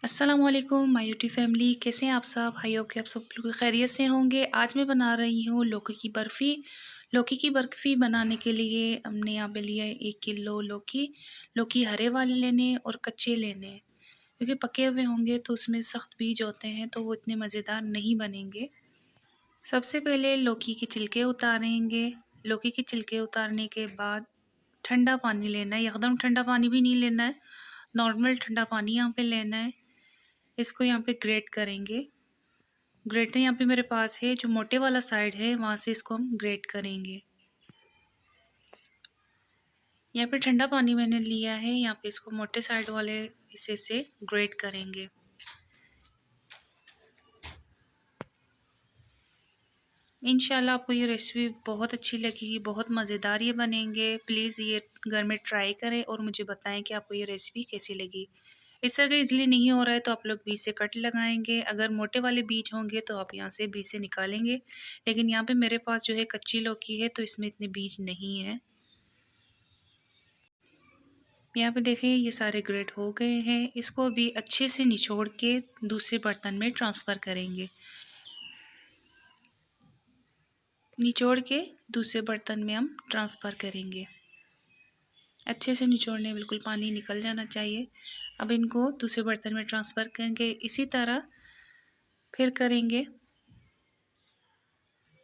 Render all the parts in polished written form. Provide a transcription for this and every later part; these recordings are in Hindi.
अस्सलाम वालेकुम माय यूट्यूब फैमिली, कैसे हैं आप सब। आई होप कि आप सब बिल्कुल खैरियत से होंगे। आज मैं बना रही हूँ लौकी की बर्फ़ी। लौकी की बर्फ़ी बनाने के लिए हमने यहाँ पे लिया है 1 किलो लौकी। लौकी हरे वाले लेने हैं और कच्चे लेने हैं, क्योंकि पके हुए होंगे तो उसमें सख्त बीज होते हैं तो वो इतने मज़ेदार नहीं बनेंगे। सबसे पहले लौकी के छिलके उतारेंगे। लौकी के छिलके उतारने के बाद ठंडा पानी लेना है, एकदम ठंडा पानी भी नहीं लेना है, नॉर्मल ठंडा पानी यहाँ पे लेना है। इसको यहाँ पे ग्रेट करेंगे। ग्रेटर यहाँ पे मेरे पास है, जो मोटे वाला साइड है वहाँ से इसको हम ग्रेट करेंगे। यहाँ पे ठंडा पानी मैंने लिया है, यहाँ पे इसको मोटे साइड वाले हिस्से से ग्रेट करेंगे। इंशाल्लाह आपको ये रेसिपी बहुत अच्छी लगेगी, बहुत मज़ेदार ये बनेंगे। प्लीज़ ये घर में ट्राई करें और मुझे बताएं कि आपको ये रेसिपी कैसी लगी। इस तरह इज़िली नहीं हो रहा है तो आप लोग बीज से कट लगाएंगे। अगर मोटे वाले बीज होंगे तो आप यहाँ से बीज से निकालेंगे, लेकिन यहाँ पे मेरे पास जो है कच्ची लौकी है तो इसमें इतने बीज नहीं है। यहाँ पे देखें ये सारे ग्रेट हो गए हैं। इसको भी अच्छे से निचोड़ के दूसरे बर्तन में ट्रांसफ़र करेंगे। निचोड़ के दूसरे बर्तन में हम ट्रांसफ़र करेंगे। अच्छे से निचोड़ने, बिल्कुल पानी निकल जाना चाहिए। अब इनको दूसरे बर्तन में ट्रांसफ़र करेंगे। इसी तरह फिर करेंगे।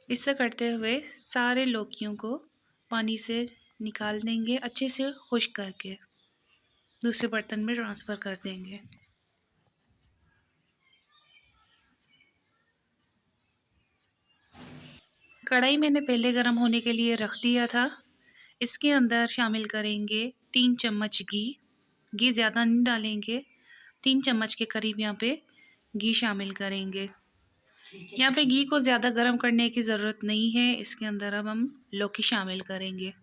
इसे करते हुए सारे लौकियों को पानी से निकाल देंगे, अच्छे से खुश्क करके दूसरे बर्तन में ट्रांसफ़र कर देंगे। कढ़ाई मैंने पहले गरम होने के लिए रख दिया था। इसके अंदर शामिल करेंगे 3 चम्मच घी। घी ज़्यादा नहीं डालेंगे, 3 चम्मच के करीब यहाँ पे घी शामिल करेंगे। यहाँ पे घी को ज़्यादा गर्म करने की ज़रूरत नहीं है। इसके अंदर अब हम लौकी शामिल करेंगे।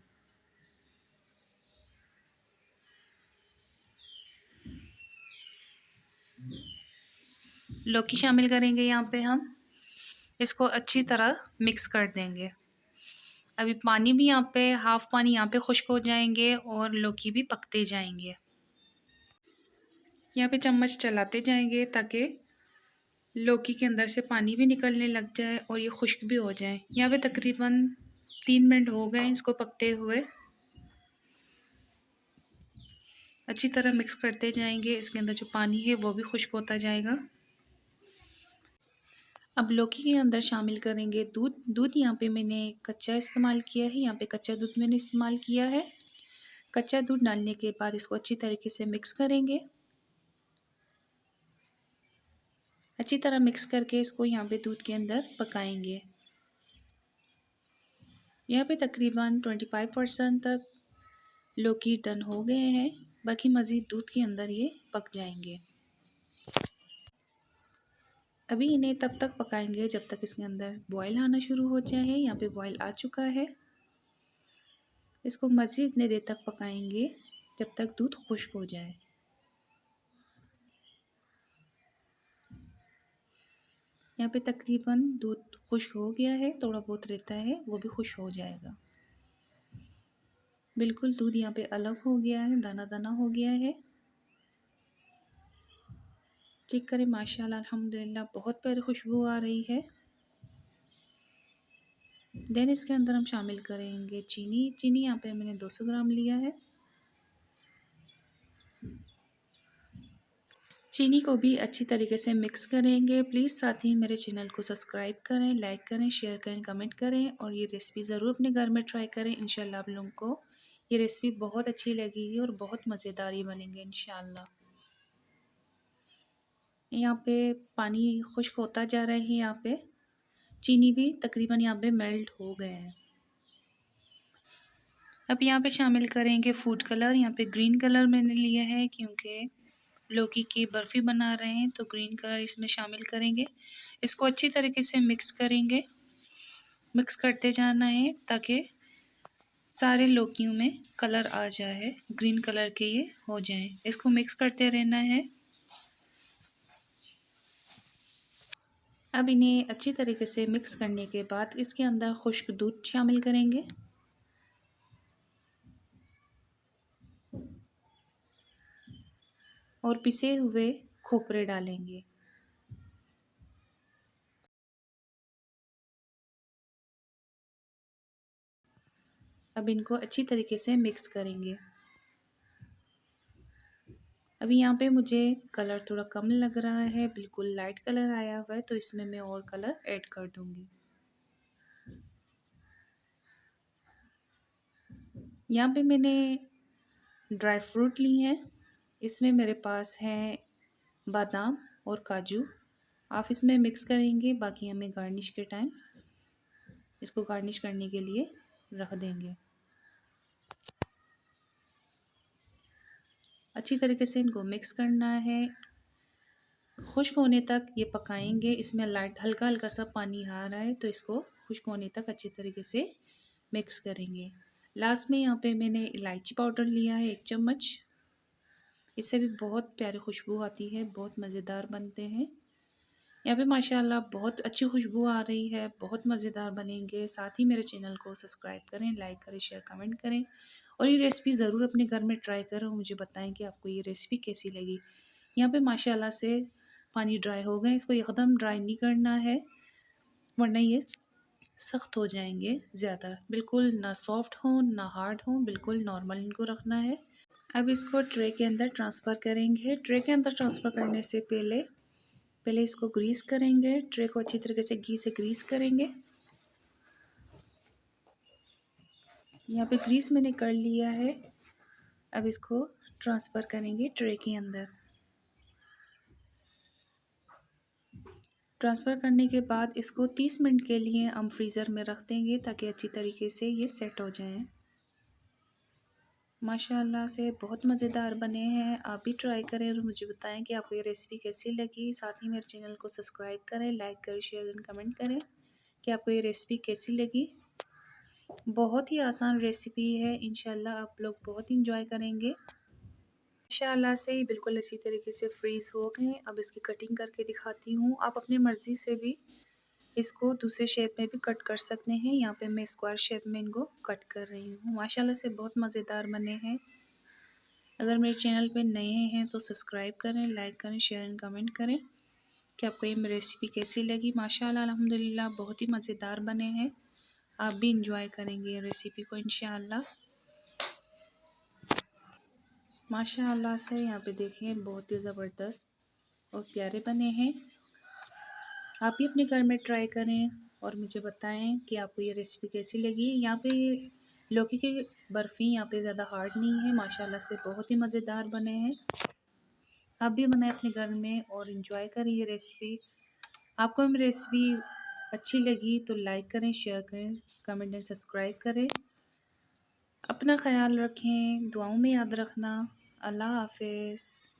लौकी शामिल करेंगे यहाँ पे हम। इसको अच्छी तरह मिक्स कर देंगे। अभी पानी भी यहाँ पे हाफ़ पानी यहाँ पे खुश्क हो जाएंगे और लौकी भी पकते जाएंगे। यहाँ पे चम्मच चलाते जाएंगे ताकि लौकी के अंदर से पानी भी निकलने लग जाए और ये खुश्क भी हो जाए। यहाँ पे तकरीबन 3 मिनट हो गए इसको पकते हुए। अच्छी तरह मिक्स करते जाएंगे। इसके अंदर जो पानी है वो भी खुश्क होता जाएगा। अब लौकी के अंदर शामिल करेंगे दूध। दूध यहाँ पे मैंने कच्चा इस्तेमाल किया है। यहाँ पे कच्चा दूध मैंने इस्तेमाल किया है। कच्चा दूध डालने के बाद इसको अच्छी तरीके से मिक्स करेंगे। अच्छी तरह मिक्स करके इसको यहाँ पे दूध के अंदर पकाएंगे। यहाँ पे तकरीबन 25% तक लौकी डन हो गए हैं। बाकी मज़ीद दूध के अंदर ये पक जाएंगे। अभी इन्हें तब तक पकाएंगे जब तक इसके अंदर बॉयल आना शुरू हो जाए। यहाँ पे बॉयल आ चुका है। इसको मज़ीद इतने देर तक पकाएंगे जब तक दूध खुश्क हो जाए। यहाँ पे तकरीबन दूध खुश्क हो गया है, थोड़ा बहुत रहता है वो भी खुश्क हो जाएगा। बिल्कुल दूध यहाँ पे अलग हो गया है, दाना दाना हो गया है। चेक करें, माशाल्लाह अल्हम्दुलिल्लाह बहुत प्यारी खुशबू आ रही है। देन इसके अंदर हम शामिल करेंगे चीनी। चीनी यहाँ पे मैंने 200 ग्राम लिया है। चीनी को भी अच्छी तरीके से मिक्स करेंगे। प्लीज़ साथ ही मेरे चैनल को सब्सक्राइब करें, लाइक करें, शेयर करें, कमेंट करें और ये रेसिपी ज़रूर अपने घर में ट्राई करें। इंशाल्लाह आप लोगों को ये रेसिपी बहुत अच्छी लगेगी और बहुत मज़ेदार ही बनेंगे इंशाल्लाह। यहाँ पे पानी खुश्क होता जा रहा है। यहाँ पे चीनी भी तकरीबन यहाँ पे मेल्ट हो गए हैं। अब यहाँ पे शामिल करेंगे फूड कलर। यहाँ पे ग्रीन कलर मैंने लिया है क्योंकि लौकी की बर्फ़ी बना रहे हैं तो ग्रीन कलर इसमें शामिल करेंगे। इसको अच्छी तरीके से मिक्स करेंगे। मिक्स करते जाना है ताकि सारे लौकियों में कलर आ जाए, ग्रीन कलर के ये हो जाएं। इसको मिक्स करते रहना है। अब इन्हें अच्छी तरीके से मिक्स करने के बाद इसके अंदर खुश्क दूध शामिल करेंगे। और पिसे हुए खोपरे डालेंगे। अब इनको अच्छी तरीके से मिक्स करेंगे। अभी यहाँ पे मुझे कलर थोड़ा कम लग रहा है, बिल्कुल लाइट कलर आया हुआ है, तो इसमें मैं और कलर ऐड कर दूंगी। यहाँ पे मैंने ड्राई फ्रूट ली हैं। इसमें मेरे पास है बादाम और काजू। आप इसमें मिक्स करेंगे, बाकी हमें गार्निश के टाइम इसको गार्निश करने के लिए रख देंगे। अच्छी तरीके से इनको मिक्स करना है, खुश्क होने तक ये पकाएंगे। इसमें लाइट हल्का हल्का सा पानी आ रहा है, तो इसको खुश्क होने तक अच्छी तरीके से मिक्स करेंगे। लास्ट में यहाँ पे मैंने इलायची पाउडर लिया है 1 चम्मच। इससे भी बहुत प्यारी खुशबू आती है, बहुत मज़ेदार बनते हैं। यहाँ पे माशाल्लाह बहुत अच्छी खुशबू आ रही है, बहुत मज़ेदार बनेंगे। साथ ही मेरे चैनल को सब्सक्राइब करें, लाइक करें, शेयर कमेंट करें और ये रेसिपी ज़रूर अपने घर में ट्राई करें और मुझे बताएं कि आपको ये रेसिपी कैसी लगी। यहाँ पे माशाल्लाह से पानी ड्राई हो गए, इसको एकदम ड्राई नहीं करना है वरना ये सख्त हो जाएंगे ज़्यादा। बिल्कुल ना सॉफ्ट हो ना हार्ड हो, बिल्कुल नॉर्मल इनको रखना है। अब इसको ट्रे के अंदर ट्रांसफ़र करेंगे। ट्रे के अंदर ट्रांसफ़र करने से पहले इसको ग्रीस करेंगे। ट्रे को अच्छी तरीके से घी से ग्रीस करेंगे। यहाँ पे ग्रीस मैंने कर लिया है। अब इसको ट्रांसफ़र करेंगे ट्रे के अंदर। ट्रांसफ़र करने के बाद इसको 30 मिनट के लिए हम फ्रीज़र में रख देंगे ताकि अच्छी तरीके से ये सेट हो जाएं। माशाल्लाह से बहुत मज़ेदार बने हैं। आप भी ट्राई करें और मुझे बताएं कि आपको ये रेसिपी कैसी लगी। साथ ही मेरे चैनल को सब्सक्राइब करें, लाइक करें, शेयर एंड कमेंट करें कि आपको ये रेसिपी कैसी लगी। बहुत ही आसान रेसिपी है, इंशाल्लाह आप लोग बहुत इंजॉय करेंगे। माशाल्लाह से ये बिल्कुल अच्छी तरीके से फ्रीज़ हो गए। अब इसकी कटिंग करके दिखाती हूँ। आप अपनी मर्ज़ी से भी इसको दूसरे शेप में भी कट कर सकते हैं। यहाँ पे मैं स्क्वायर शेप में इनको कट कर रही हूँ। माशाल्लाह से बहुत मज़ेदार बने हैं। अगर मेरे चैनल पे नए हैं तो सब्सक्राइब करें, लाइक करें, शेयर एंड कमेंट करें कि आपको ये रेसिपी कैसी लगी। माशाल्लाह अल्हम्दुलिल्लाह बहुत ही मज़ेदार बने हैं। आप भी इंजॉय करेंगे रेसिपी को इंशाअल्लाह। माशाअल्लाह से यहाँ पे देखें बहुत ही ज़बरदस्त और प्यारे बने हैं। आप भी अपने घर में ट्राई करें और मुझे बताएं कि आपको ये रेसिपी कैसी लगी। यहाँ पे लौकी की बर्फ़ी यहाँ पे ज़्यादा हार्ड नहीं है, माशाल्लाह से बहुत ही मज़ेदार बने हैं। आप भी बनाएं अपने घर में और इंजॉय करें ये रेसिपी। आपको मेरी रेसिपी अच्छी लगी तो लाइक करें, शेयर करें, कमेंट एंड सब्सक्राइब करें। अपना ख्याल रखें, दुआओं में याद रखना। अल्लाह हाफ़िज़।